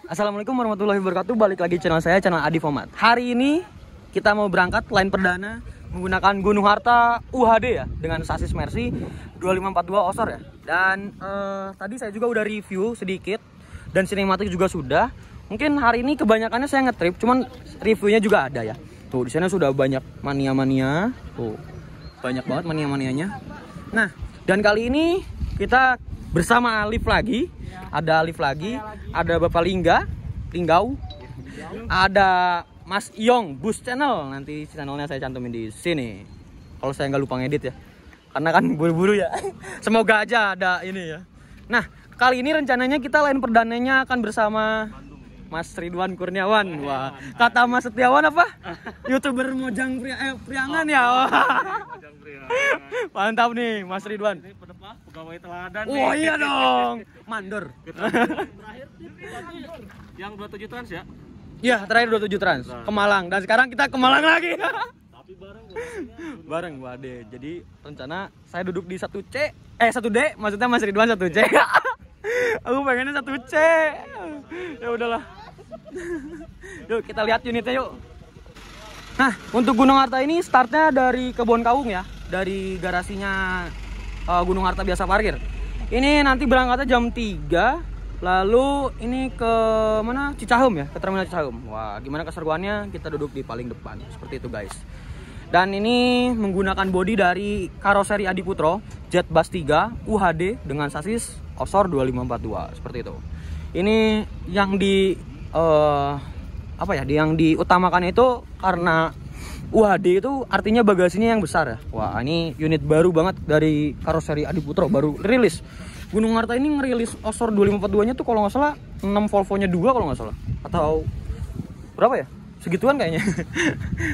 Assalamualaikum warahmatullahi wabarakatuh. Balik lagi channel saya, channel Adi Fomat. Hari ini kita mau berangkat line perdana menggunakan Gunung Harta UHD ya, dengan sasis Mercy 2542 Osor ya. Dan tadi saya juga udah review sedikit dan sinematik juga sudah. Mungkin hari ini kebanyakannya saya ngetrip, cuman reviewnya juga ada ya. Tuh di sana sudah banyak mania-mania. Tuh banyak banget mania-manianya. Nah, dan kali ini kita bersama Alif lagi. Ada Alif lagi, ada Bapak Linggau, ada Mas Iyong Bus Channel. Nanti channelnya saya cantumin di sini. Kalau saya nggak lupa ngedit ya, karena kan buru-buru ya. Semoga aja ada ini ya. Nah, kali ini rencananya kita line perdananya akan bersama Mas Ridwan Kurniawan. Wah, kata Mas Setiawan apa? YouTuber Mojang Priangan ya. Mantap nih Mas Ridwan. Pegawai teladan. Oh iya dong. Mandor. Terakhir yang 27 Trans ya? Iya, terakhir 27 Trans ke Malang, dan sekarang kita ke Malang lagi. Tapi Bareng Wade. Jadi rencana saya duduk di 1C, 1D, maksudnya Mas Ridwan 1C. Aku pengennya 1C. Ya udahlah. Yuk kita lihat unitnya yuk. Nah, untuk Gunung Harta ini startnya dari Kebon Kawung ya, dari garasinya Gunung Harta biasa parkir. Ini nanti berangkatnya jam 3, lalu ini ke mana? Cicahem ya, ke terminal Cicahem. Wah, gimana keseruannya? Kita duduk di paling depan, seperti itu guys. Dan ini menggunakan bodi dari karoseri Adiputro Jet Bus 3 UHD dengan sasis Osor 2542, seperti itu. Ini yang yang diutamakan itu karena UHD itu artinya bagasinya yang besar ya. Wah, ini unit baru banget dari karoseri Adiputro, baru rilis. Gunung Harta ini ngerilis Osor 2542 nya tuh kalau nggak salah 6 Volvo-nya 2 kalau nggak salah, atau berapa ya, segituan kayaknya.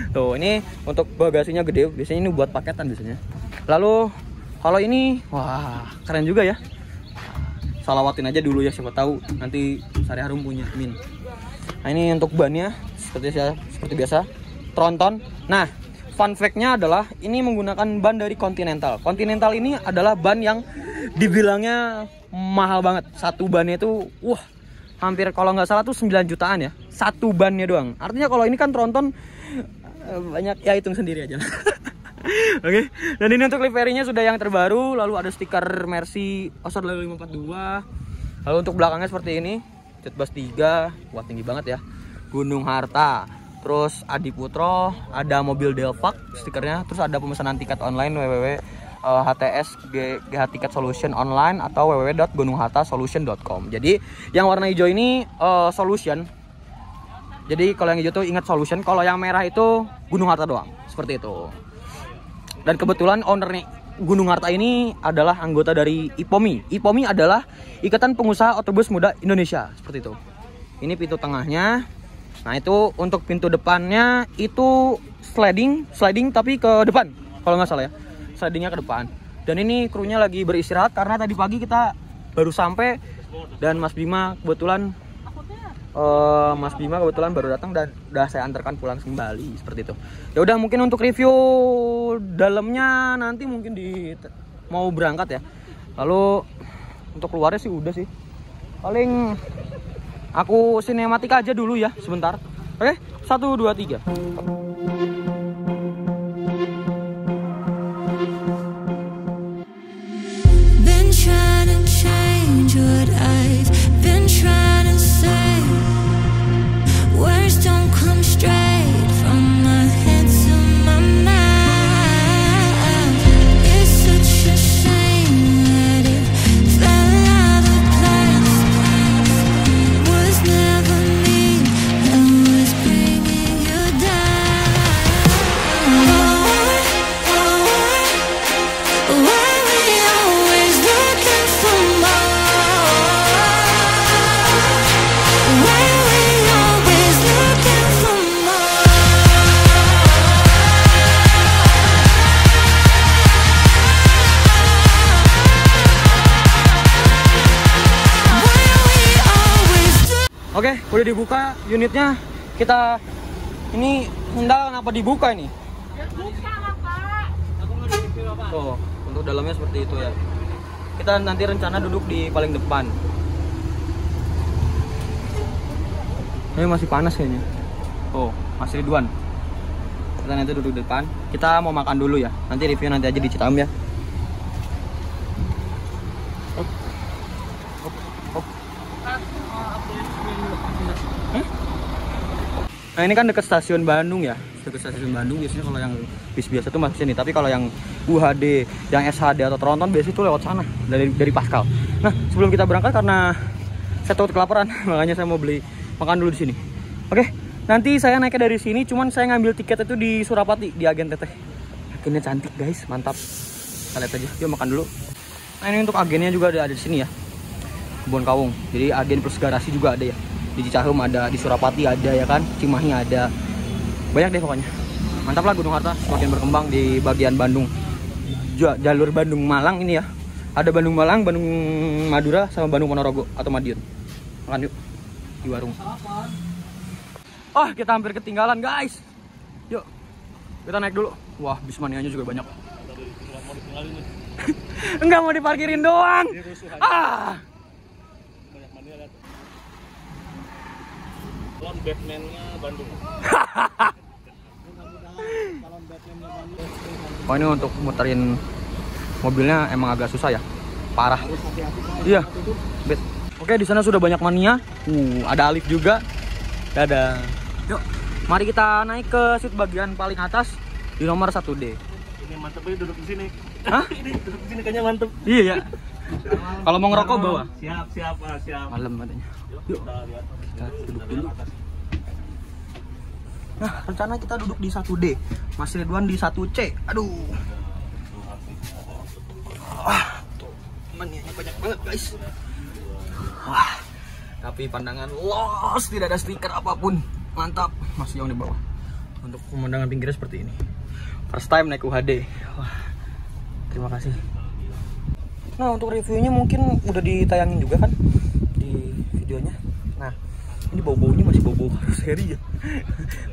Tuh ini untuk bagasinya gede, biasanya ini buat paketan biasanya. Lalu kalau ini wah keren juga ya. Salawatin aja dulu ya, siapa tahu nanti Sari Harum punya. Amin. Nah ini untuk bannya seperti biasa tronton. Nah, fun fact-nya adalah ini menggunakan ban dari Continental. Continental ini adalah ban yang dibilangnya mahal banget. Satu bannya itu hampir kalau nggak salah tuh 9 jutaan ya. Satu bannya doang. Artinya kalau ini kan tronton banyak ya, hitung sendiri aja. Oke. Dan ini untuk liverynya sudah yang terbaru, lalu ada stiker Mercy Osor 2542. Lalu untuk belakangnya seperti ini. Jet Bus 3, wah tinggi banget ya. Gunung Harta. Terus Adiputro, ada mobil Delvac stikernya, terus ada pemesanan tiket online www.hts.gh Ticket Solution online atau www.gununghartasolution.com. Jadi yang warna hijau ini solution. Jadi kalau yang hijau tuh ingat solution, kalau yang merah itu Gunung Harta doang. Seperti itu. Dan kebetulan ownernya Gunung Harta ini adalah anggota dari IPOMI. IPOMI adalah Ikatan Pengusaha Otobus Muda Indonesia. Seperti itu. Ini pintu tengahnya. Nah itu untuk pintu depannya itu sliding tapi ke depan kalau nggak salah ya, slidingnya ke depan. Dan ini krunya lagi beristirahat karena tadi pagi kita baru sampai, dan Mas Bima kebetulan baru datang dan udah saya antarkan pulang kembali, seperti itu. Ya udah, mungkin untuk review dalamnya nanti mungkin mau berangkat ya. Lalu untuk keluarnya sih udah sih, paling aku sinematik aja dulu ya sebentar. Oke, 1, 2, 3. Been trying to change what I've been trying to say. Words don't come straight from my head to my mouth. It's such a shame that it fell out of place. Was never me that was bringing you down. Why we always looking for more? Why we always looking for more? Why we always Oke, udah dibuka unitnya. Kita ini Honda kenapa dibuka ini? Tuh, untuk dalamnya seperti itu ya. Kita nanti rencana duduk di paling depan. Ini masih panas kayaknya. Oh, Mas Ridwan. Kita nanti duduk di depan. Kita mau makan dulu ya. Nanti review nanti aja di Citarum ya. Nah ini kan dekat stasiun Bandung ya. Dekat stasiun Bandung biasanya kalau yang bis biasa tuh masuk sini. Tapi kalau yang UHD, yang SHD atau Tronton biasanya tuh lewat sana dari Pascal. Nah sebelum kita berangkat karena saya takut kelaparan, makanya saya mau beli makan dulu di sini. Oke, nanti saya naiknya dari sini. Cuman saya ngambil tiket itu di Surapati di agen teteh. Agennya cantik guys, mantap. Kita lihat aja. Yuk makan dulu. Nah ini untuk agennya juga ada di sini ya. Kebun Kawung. Jadi agen plus garasi juga ada ya. Di Cicahem ada, di Surapati ada ya kan. Cimahi ada. Banyak deh pokoknya. Mantap lah Gunung Harta. Semakin berkembang di bagian Bandung. Jalur Bandung Malang ini ya. Ada Bandung Malang, Bandung Madura, sama Bandung Ponorogo atau Madiun. Makan yuk di warung. Oh kita hampir ketinggalan guys. Yuk kita naik dulu. Wah bis manianya juga banyak. Enggak mau diparkirin doang. Ah. Banyak mania kan. Salon Batman-nya Bandung. Oh ini untuk muterin mobilnya emang agak susah ya, parah. Iya. Oke di sana sudah banyak mania. Ada Alif juga. Dadah. Yuk, mari kita naik ke seat bagian paling atas di nomor 1D. Ini mantep ini duduk di sini. Hah? Ini duduk di sini kayaknya mantep. Iya ya. Kalau mau ngerokok bawa. Siap. Malam katanya. Yuk. Kita lihat. Kita duduk dulu. Nah, rencana kita duduk di 1D. Mas Ridwan di 1C. Aduh. Wah, tuh manianya banyak banget guys. Wah, tapi pandangan los, tidak ada stiker apapun. Mantap, masih jauh di bawah. Untuk pemandangan pinggirnya seperti ini. First time naik UHD. Wah, terima kasih. Nah, untuk reviewnya mungkin udah ditayangin juga kan di videonya. Nah, ini bau-baunya masih bau-bau seri ya.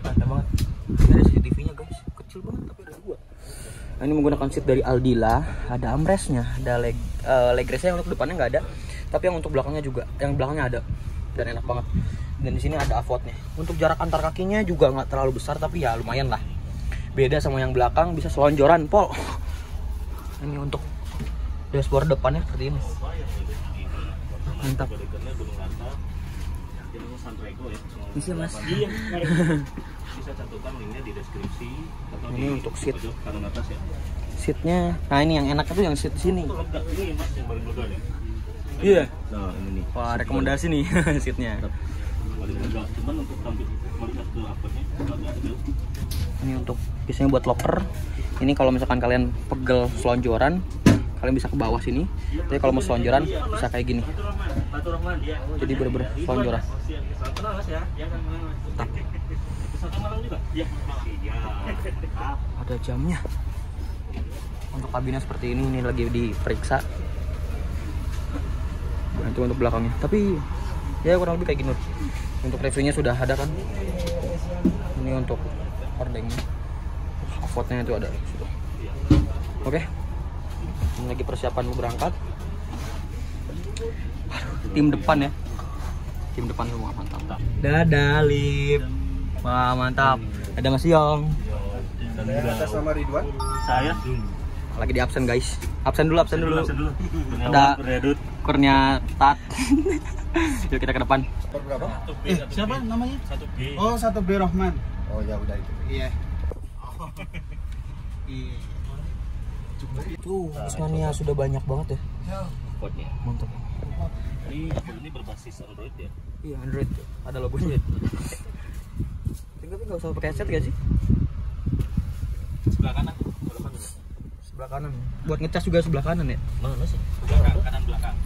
Mantap banget. Ini ada CCTV-nya guys, kecil banget tapi ada dua. Nah, ini menggunakan seat dari Aldila, ada armrestnya, ada leg restnya yang untuk depannya nggak ada, tapi yang untuk belakangnya juga, yang belakangnya ada dan enak banget. Dan di sini ada avotnya. Untuk jarak antar kakinya juga nggak terlalu besar, tapi ya lumayan lah. Beda sama yang belakang, bisa selonjoran pol. Ini untuk dashboard depannya seperti ini. Mantap. Bisa mas. Iya. Bisa cantumkan linknya di deskripsi. Ini untuk seat. Kanan atas ya. Seatnya, nah ini yang enak itu yang seat sini. Ini mas yang paling lega nih. Iya. Nah ini nih. Wah rekomendasi nih seatnya. Paling lega. Cuman untuk tampil melihat ke apanya. Ini untuk biasanya buat locker. Ini kalau misalkan kalian pegel selonjoran, kalian bisa ke bawah sini. Tapi kalau mau selonjoran bisa kayak gini. Jadi bener-bener selonjoran. Mantap. Ada jamnya. Untuk kabinnya seperti ini lagi diperiksa. Nanti untuk belakangnya. Tapi ya kurang lebih kayak gini. Untuk reviewnya sudah ada kan. Ini untuk hordengnya. Avotnya itu ada. Oke. Ini lagi persiapan mau berangkat. Tim depan ya. Tim depan semua mantap. Dadah Lip. Wah mantap. Ada Mas Yong. Atas sama Ridwan. Saya Lagi di absen guys. Absen dulu. ada Ada kurnia tat. Yuk kita ke depan. Berapa? siapa namanya? 1B. Oh, 1B Rohman. Oh ya udah itu. Iya. Tuh, Usmania sudah banyak banget ya. Kodnya. Mantap. Ini berbasis Android ya. Iya, Android. Ada logonya. Tapi nggak usah pakai headset gak sih? Sebelah kanan. Sebelah kanan. Buat ngecas juga sebelah kanan ya? Mana sih? Kanan belakang.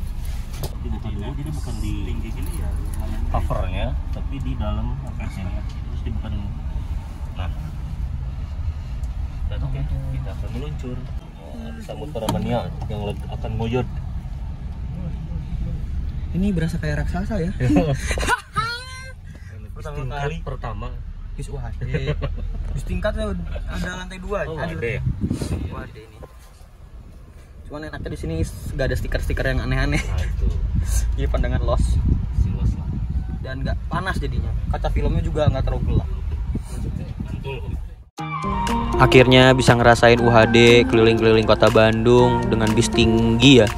Jadi bukan di link di sini ya. Covernya, tapi di dalam aplikasinya. Terus dibuka dulu. Nah. Dan oke, kita akan meluncur. Sambut para mania yang akan ngoyot. Ini berasa kayak raksasa ya. Pertama. Bis UHD. Bis tingkatnya ada lantai 2. Oh, ada ya. UHD ini. Cuman enaknya di sini gak ada stiker-stiker yang aneh-aneh. Nah, itu. Iya pandangan los. Silos lah. dan nggak panas jadinya. Kaca filmnya juga nggak terlalu gelap. Akhirnya bisa ngerasain UHD keliling-keliling kota Bandung dengan bis tinggi ya.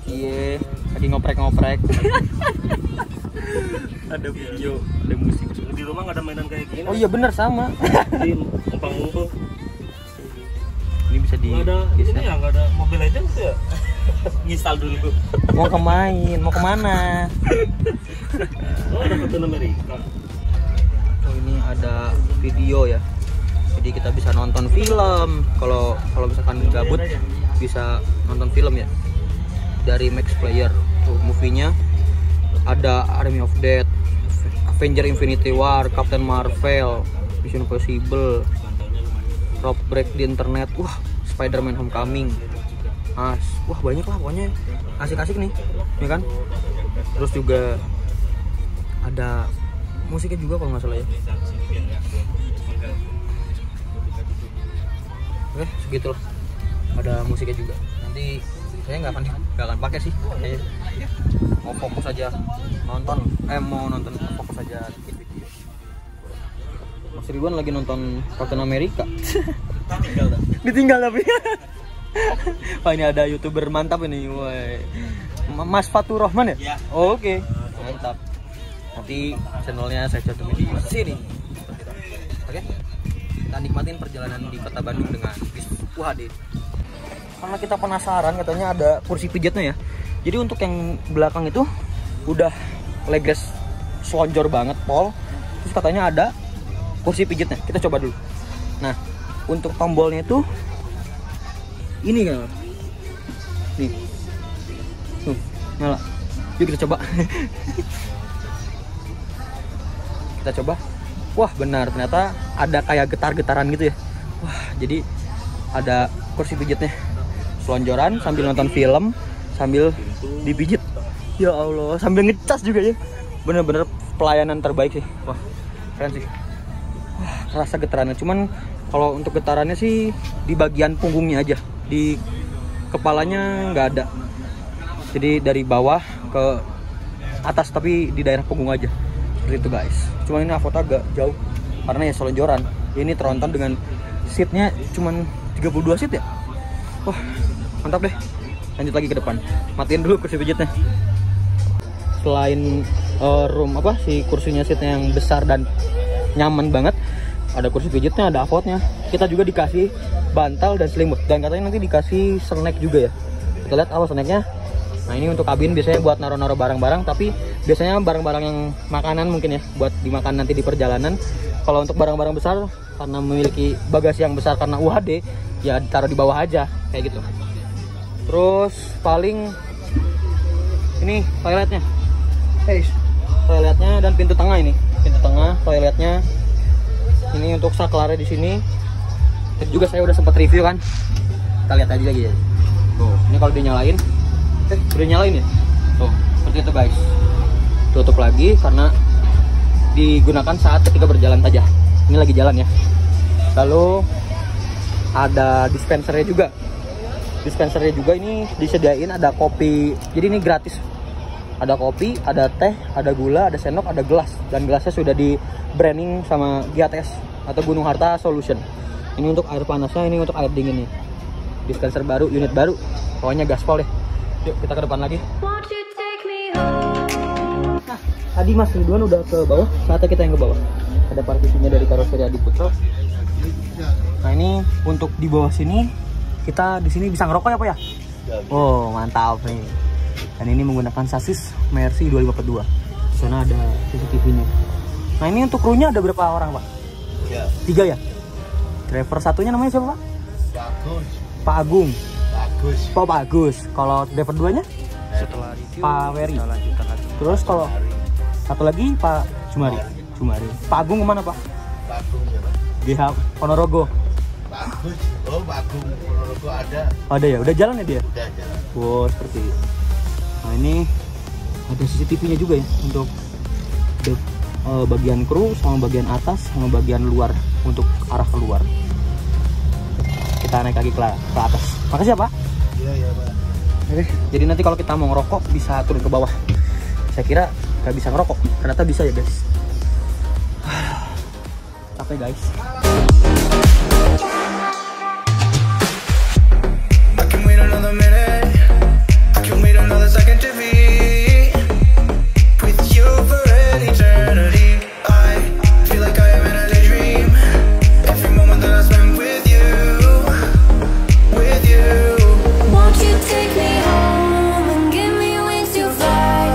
Iya, lagi ngoprek-ngoprek. Ada video, ada musik. Di rumah nggak ada mainan kayak gini. Oh iya bener sama. Di ngumpang-ngumpul. Ini bisa di Nggak ada ini ya, nggak ada Mobile Legends ya. Nginstal dulu. mau kemain, mau kemana? Oh, ada Captain America. Oh ini ada video ya. Jadi kita bisa nonton film. Kalau misalkan gabut bisa nonton film ya. Dari Max Player. Tuh movie-nya ada Army of Death, Avenger Infinity War, Captain Marvel, Mission Impossible, Rob Break the Internet, wah Spider-Man Homecoming, wah banyak lah pokoknya asik-asik nih, ya kan? Terus juga ada musiknya juga kalau nggak salah ya. Oke segitu lah, ada musiknya juga. Nanti saya nggak akan pakai sih, kayaknya mau fokus aja nonton, fokus aja bikin video. Mas Ridwan lagi nonton Captain America. Ditinggal tapi. Wah ini ada YouTuber mantap ini, woi. Mas Fatur Rahman ya? Oh, oke. Mantap. Nanti channelnya saya cantumin di sini. Oke. Kita nikmatin perjalanan di kota Bandung dengan bis UHD. Karena kita penasaran katanya ada kursi pijatnya ya. Jadi untuk yang belakang itu udah legress selonjor banget pol. Terus katanya ada kursi pijatnya. Kita coba dulu. Nah, untuk tombolnya itu ini kan. Nih. Tuh, nyala. Yuk kita coba. Kita coba. Wah, benar ternyata ada kayak getar-getaran gitu ya. Wah, jadi ada kursi pijatnya. Selonjoran sambil nonton film, sambil dipijit. Ya Allah, sambil ngecas juga ya. Bener-bener pelayanan terbaik sih. Wah, keren sih. Wah, kerasa getarannya. Cuman kalau untuk getarannya sih di bagian punggungnya aja. Di kepalanya nggak ada. Jadi dari bawah ke atas tapi di daerah punggung aja. Seperti itu guys. Cuma ini Avota agak jauh karena ya selonjoran. Ini tronton dengan seatnya cuman 32 seat ya. Wah, mantap deh. Lanjut lagi ke depan. Matiin dulu kursi pijitnya. Selain si kursinya seatnya yang besar dan nyaman banget, ada kursi pijitnya, ada Avotnya. Kita juga dikasih bantal dan selimut dan katanya nanti dikasih snack juga ya. Kita lihat apa snacknya. Nah ini untuk kabin biasanya buat naro-naro barang-barang, tapi biasanya barang-barang yang makanan mungkin ya buat dimakan nanti di perjalanan. Kalau untuk barang-barang besar karena memiliki bagasi yang besar karena UHD ya ditaruh di bawah aja kayak gitu. Terus paling ini toiletnya, toiletnya dan pintu tengah ini, pintu tengah toiletnya ini untuk saklarnya di sini. Itu juga saya udah sempat review kan, kita lihat aja lagi ya. Tuh, ini kalau dinyalain, udah nyalain ya. Tuh, seperti itu guys. Tutup lagi karena digunakan saat ketika berjalan saja. Ini lagi jalan ya. Lalu ada dispensernya juga. Dispensernya juga ini disediain ada kopi. Jadi ini gratis. Ada kopi, ada teh, ada gula, ada sendok, ada gelas. Dan gelasnya sudah di branding sama GATS atau Gunung Harta Solution. Ini untuk air panasnya, ini untuk air dinginnya. Dispenser baru, unit baru. Pokoknya gaspol deh. Yuk kita ke depan lagi. Nah, tadi Mas Ridwan udah ke bawah, saatnya kita yang ke bawah. Ada partisinya dari karoseri Adiputro. Nah ini untuk di bawah sini kita di sini bisa ngerokok ya Pak ya? Oh mantap nih. Dan ini menggunakan sasis Mercy 2542. Di sana ada CCTV-nya. Nah ini untuk krunya ada berapa orang Pak? 3 ya? Driver satunya namanya siapa Pak? Pak Agung. Pak Agus. Kalau driver 2-nya? Setelah review Pak Wery. Terus kalau satu lagi Pak Jumari. Pak Agung kemana Pak? Pak Agung ya Pak. GH Ponorogo. Bagus. Oh Pak Agung Ponorogo ada. Ada ya? Udah jalan ya dia? Udah jalan. Wow seperti itu. Nah ini ada CCTV-nya juga ya untuk bagian kru sama bagian atas sama bagian luar untuk arah keluar. kita naik lagi ke atas. Makasih ya Pak. Iya, iya, Pak. Oke, jadi nanti kalau kita mau ngerokok bisa turun ke bawah. Saya kira nggak bisa ngerokok, ternyata bisa ya guys. Capek guys. I can wait another minute. I can wait another second to be with you for an eternity. I feel like I am in a daydream. Every moment that I spend with you, with you. Won't you take me home and give me wings to fly?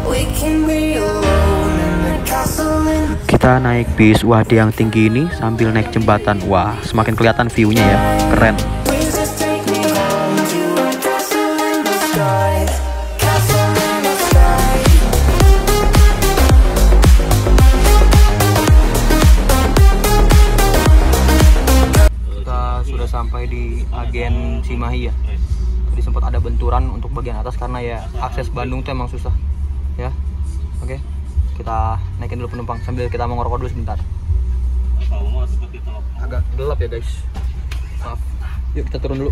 We can be alone in the castle in Kita naik bis Wahde yang tinggi ini sambil naik jembatan. Wah, semakin kelihatan view-nya ya, keren. Please just take me home to a castle in the sky. Castle in the sky. Kita sudah sampai di agen Cimahi ya. Tadi sempat ada benturan untuk bagian atas karena ya akses Bandung tuh emang susah. Ya. Oke. Kita naikin dulu penumpang sambil kita mau ngerokok dulu sebentar. Agak gelap ya guys. Maaf. Yuk kita turun dulu.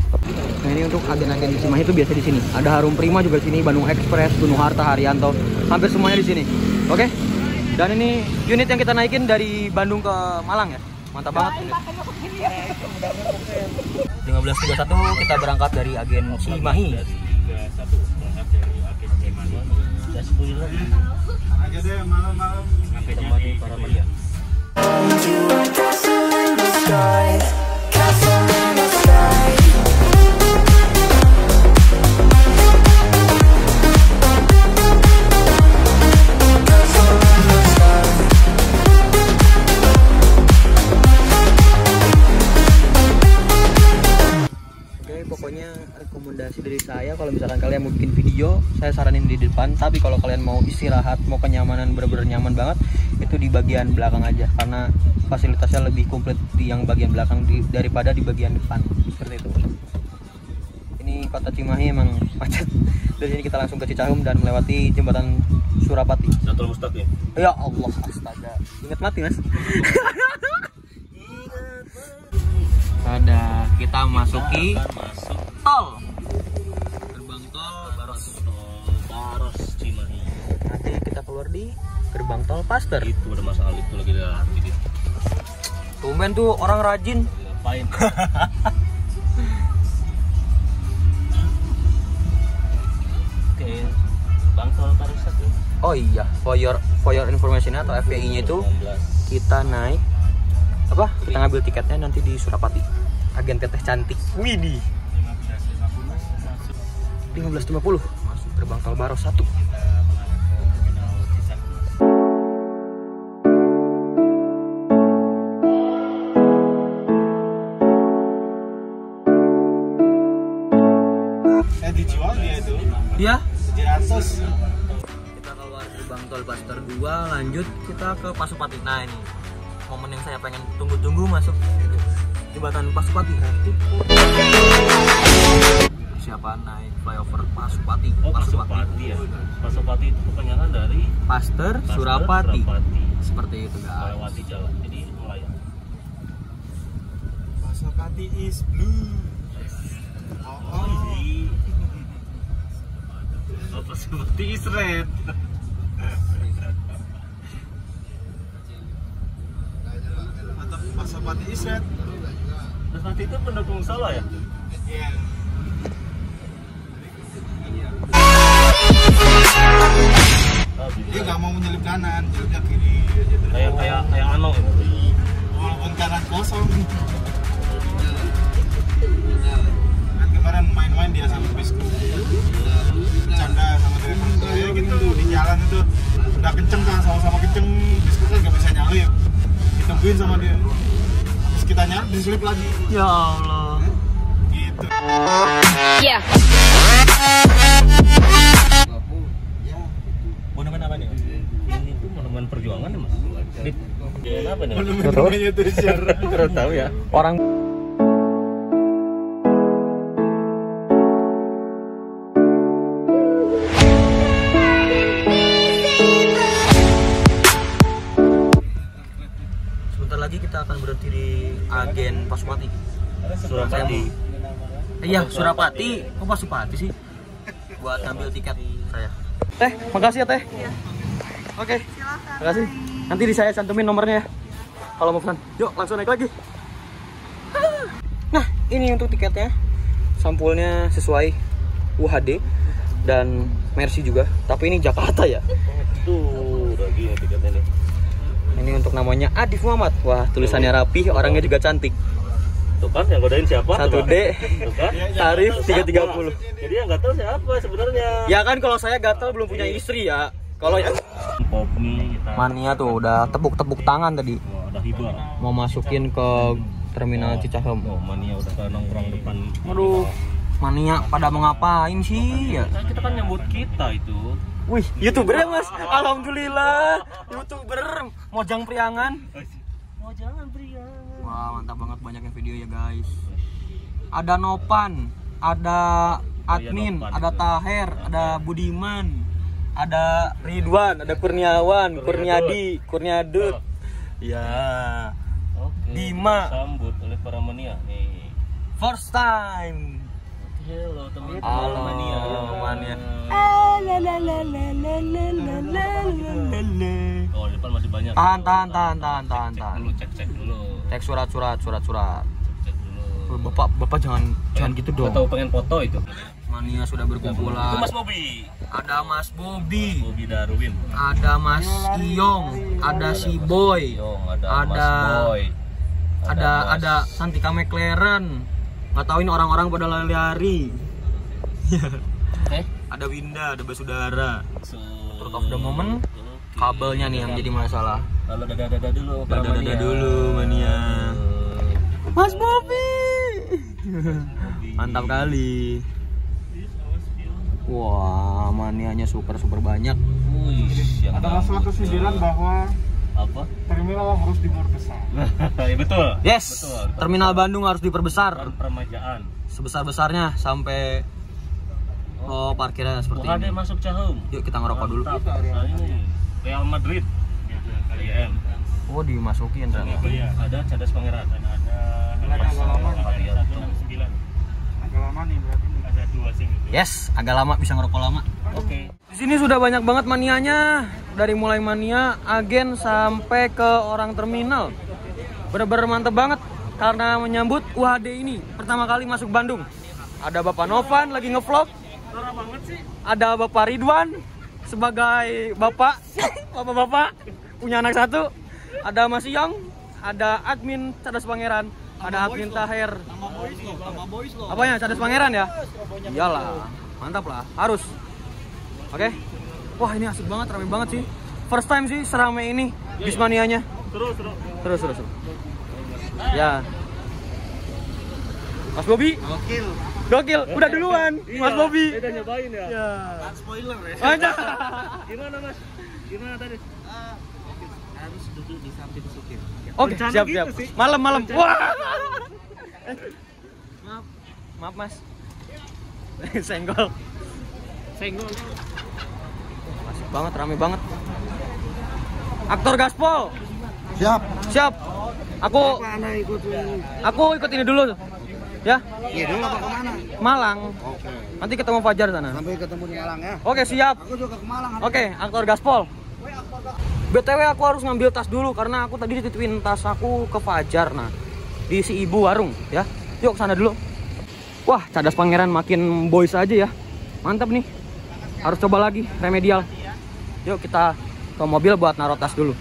Nah ini untuk agen-agen di Cimahi itu biasa di sini. Ada Harum Prima juga sini, Bandung Express, Gunung Harta, Haryanto, hampir semuanya di sini. Oke. Dan ini unit yang kita naikin dari Bandung ke Malang ya. Mantap banget unit. 15.31 kita berangkat dari agen Cimahi. Aja deh malam-malam. Sampai tempat di Paramalia. Home to a castle in the sky. Castle in the sky. Oke, pokoknya rekomendasi dari saya kalau misalkan kalian mau bikin video, saya saranin di depan. Tapi kalau kalian mau istirahat, mau kenyamanan bener-bener nyaman banget, itu di bagian belakang aja karena fasilitasnya lebih komplit di yang bagian belakang daripada di bagian depan. Seperti itu. Ini kota Cimahi emang macet. Dari sini kita langsung ke Cicahem dan melewati jembatan Surapati. Jatul Mustaqim. Ya Allah, astaga. Ingat mati mas. Ada kita masuki tol. Gerbang tol Baros Cimahi. Nanti kita keluar di gerbang tol Paster. Itu ada masalah itu lagi ada dikit. Tumben tuh orang rajin. Ngapain? Oke, Bang Tol Baros 1. Oh iya, for your information atau FPI-nya itu 19. kita naik apa? Kita ngambil tiketnya nanti di Surapati. Agen Teteh Cantik. Widih. 15.50 masuk gerbang tol Baros 1. Dijual dia itu. Iya. 700. Kita keluar gerbang tol Paster 2, lanjut kita ke Pasupati. Nah ini momen yang saya pengen tunggu-tunggu masuk jembatan Pasupati. Siapa naik flyover Pasupati? Oh, Pasupati ya. Pasupati itu kepanjangan dari Paster, Surapati. Seperti itu guys. melewati jalan. Jadi melayang. Pasupati is blue. Oh. Oh, Pasupati is red. Atau Pasupati is red. Terus nanti itu pendukung Solo ya? Iya. Dia nggak mau menyelip kanan, nyelipnya kiri. Kayak Ano gitu. Walaupun kanan kosong. Kan kemarin main-main dia sama Bisku. Bercanda sama driver. Ya gitu di jalan itu udah kenceng kan, sama-sama kenceng. Bisku kan nggak bisa nyalip. Ditungguin sama dia. Terus kita nyalip, diselip lagi. Ya Allah. Gitu. Yeah. Monumen apa nih? Ini tuh monumen perjuangan ya mas? Monumen apa nih? Monumennya tuh sejarah. Kurang tahu ya. Orang sebentar lagi kita akan berhenti di agen Pasupati. Surapati. Iya, Surapati. Kok Pasupati sih? Buat ngambil tiket saya. Teh, makasih ya Teh. Iya. Oke. Silakan. Makasih. Nanti di saya cantumin nomornya ya. Kalau mau pesan. Yuk, langsung naik lagi. Nah, ini untuk tiketnya. Sampulnya sesuai UHD dan Mercy juga. Tapi ini Jakarta ya. Tuh, lagi ya tiketnya nih. Ini untuk namanya Adif Muhammad. Wah, tulisannya rapi, orangnya juga cantik. Tuh kan yang godain siapa? 1D, Tuh kan? tarif 330. Jadi yang nggak tahu siapa sebenarnya. Ya kan kalau saya gatel belum punya istri ya. Kalau yang Pop mie kita. Mania tuh udah tepuk-tepuk tangan tadi. Wah, ada hibah. Mau masukin ke terminal Cicahem. Oh, Mania udah ke nongkrong depan. Aduh, Mania pada mau ngapain sih ya? Kita kan nyambut kita itu. Wih, YouTuber ya Mas? Alhamdulillah, YouTuber Mojang Priangan. Oh, jangan pria. Wah, mantap banget banyaknya video ya guys. Ada Nopan, ada Admin, Nopan ada itu. Taher, ada Budiman, ada Ridwan, ada Kurniawan, Kurniadi, Kurniadut. Ya, Oke. Dima. Sambut oleh para Mania nih. first time. Halo teman-teman Halo Mania. Mania. Oh, di depan masih banyak. Tahan. Cek dulu, cek dulu. Cek surat. Cek dulu. Bapak jangan gitu dong. Atau pengen foto itu. Mania sudah Itu berkumpulan. Mas Bobby. Ada Mas Bobby, Bobby Darwin. ada Mas Iyong, ada si Boy, Yong, ada Ada- Mas Boy. ada Santika McLaren. Nggak tahu ini orang-orang pada lari-lari. Ada Winda, ada Basudara. Truth of the moment, kabelnya nih yang jadi masalah. Lalu dada dulu. para Dada dulu Mania. Mas Bobby. Mantap kali. Wah, manianya super banyak. Wih, yang Ada masalah kesindiran bahwa apa? terminal harus diperbesar. Ya betul. Yes, Betul. terminal Bandung harus diperbesar Permajaan. sebesar-besarnya sampai parkirnya seperti UHD ini. masuk Cahum. Yuk kita ngerokok dulu. Mantap. Nah, ini Real Madrid. KIM. Oh, dimasukin ternyata. Ada Cadas Pangeran. Ada agak lama. Haryanto. Agak lama nih berarti. Ada 2 sing itu. Yes, agak lama, bisa ngerokok lama. Oke. Di sini sudah banyak banget manianya, dari mulai mania, agen sampai ke orang terminal. Bener-bener mantep banget karena menyambut UHD ini pertama kali masuk Bandung. Ada Bapak Novan lagi ngevlog. Ada Bapak Ridwan sebagai bapak punya anak 1. Ada Mas Iyong, ada admin Cadas Pangeran, ada admin Taher. Apanya? Cadas Pangeran ya? Iyalah, mantap lah, harus. Oke. Wah, ini asik banget, rame banget sih. First time sih serame ini Bismanianya. Terus. Ya. Mas Bobby. Gokil. Udah duluan. Mas Bobby. Udah nyobain ya. Ya. Spoiler ya. Aja. Gimana Mas? Gimana tadi? Harus duduk di samping supir. Oke, Rencana siap. gitu sih. Malam. Wah. Maaf, Mas. Senggol. Asik banget, rame banget. Aktor Gaspol. Siap. Aku ikut ini dulu. Ya. Iya dulu apa kemana? Malang. Oke. Nanti ketemu Fajar sana. Sampai ketemu di Malang ya. Oke, siap. Aku juga ke Malang. Oke, aktor Gaspol. BTW aku harus ngambil tas dulu karena aku tadi dititipin tas aku ke Fajar. Nah, di si ibu warung ya. Yuk sana dulu. Wah, Cadas Pangeran makin boys aja ya. Mantap nih. Harus coba lagi remedial. Yuk kita ke mobil buat naruh tas dulu.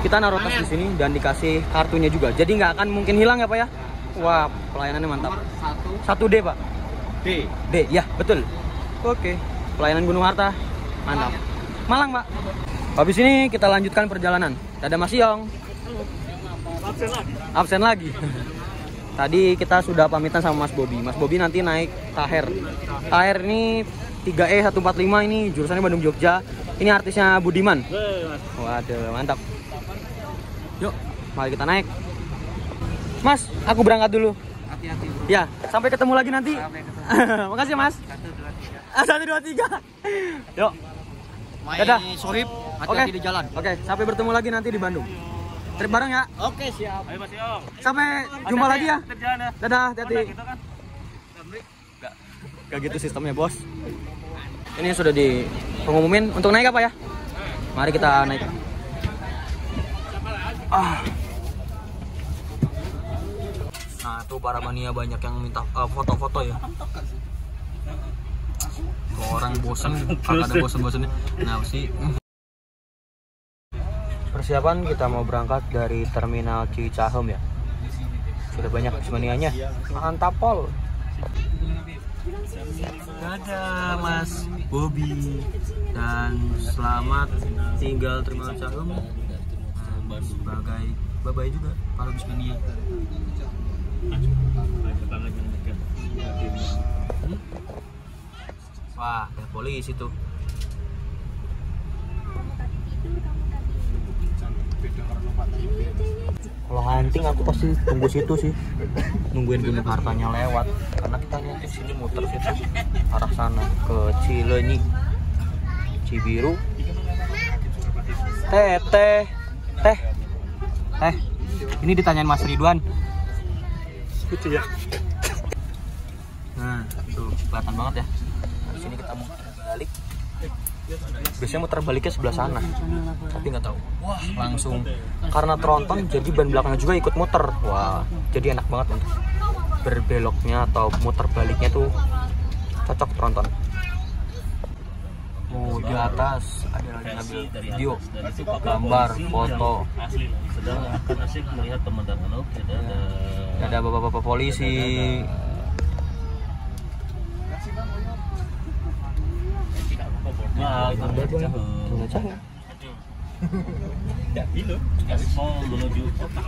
Kita naruh tas di sini dan dikasih kartunya juga. Jadi nggak akan mungkin hilang ya Pak ya. Wah, pelayanannya mantap. 1D Pak. D, ya betul. Oke, pelayanan Gunung Harta, mantap. Malang Pak. Habis ini kita lanjutkan perjalanan. Dadah Mas Yong. Absen lagi. Tadi kita sudah pamitan sama Mas Bobby. Mas Bobby nanti naik Taher. Taher ini 3E145 ini jurusannya Bandung Jogja. Ini artisnya Budiman. Waduh, mantap. Yuk, mari kita naik. Mas, aku berangkat dulu. Hati-hati. Ya, sampai ketemu lagi nanti. Makasih Mas. 1, 2, 3. Yuk. Dadah. Sohib, Oke. hati-hati di jalan. Oke, sampai bertemu lagi nanti di Bandung. trip bareng ya. Oke, siap. Ayo Mas Yong. Sampai jumpa lagi ya. Kerjaan ya. Dadah, hati-hati. Gitu kan. Gak gitu sistemnya, Bos. Ini sudah di pengumumin untuk naik apa ya? Mari kita naik. Nah, tuh para mania banyak yang minta foto-foto ya. Kalau orang bosen, kagak ada bosen-bosennya. Nah, sih. Persiapan kita mau berangkat dari terminal Cicahem ya. Sudah banyak manianya. Mantap, Pol. Dadah Mas Bobby dan selamat tinggal terminal Cicahem. Sebagai bye-bye juga para bismania. Wah, ada polisi tuh. Kalau hunting aku pasti tunggu situ sih, nungguin gunung hartanya lewat, karena kita nanti sini muter situ arah sana ke Cileunyi, Cibiru. Teh, ini ditanyain Mas Ridwan. Gitu ya. Nah, tuh kelihatan banget ya. Di sini kita muter balik. Biasanya muter baliknya sebelah sana, tapi nggak tahu. Wah, langsung karena tronton jadi ban belakangnya juga ikut muter. Wah, jadi enak banget untuk berbeloknya atau muter baliknya tuh cocok tronton. Oh, di atas ada lagi ngambil video, gambar, foto. Asli. Sedang akan asik melihat teman-teman. Oke, Ada bapak-bapak polisi. Nah, itu Cicah. mau menuju kota.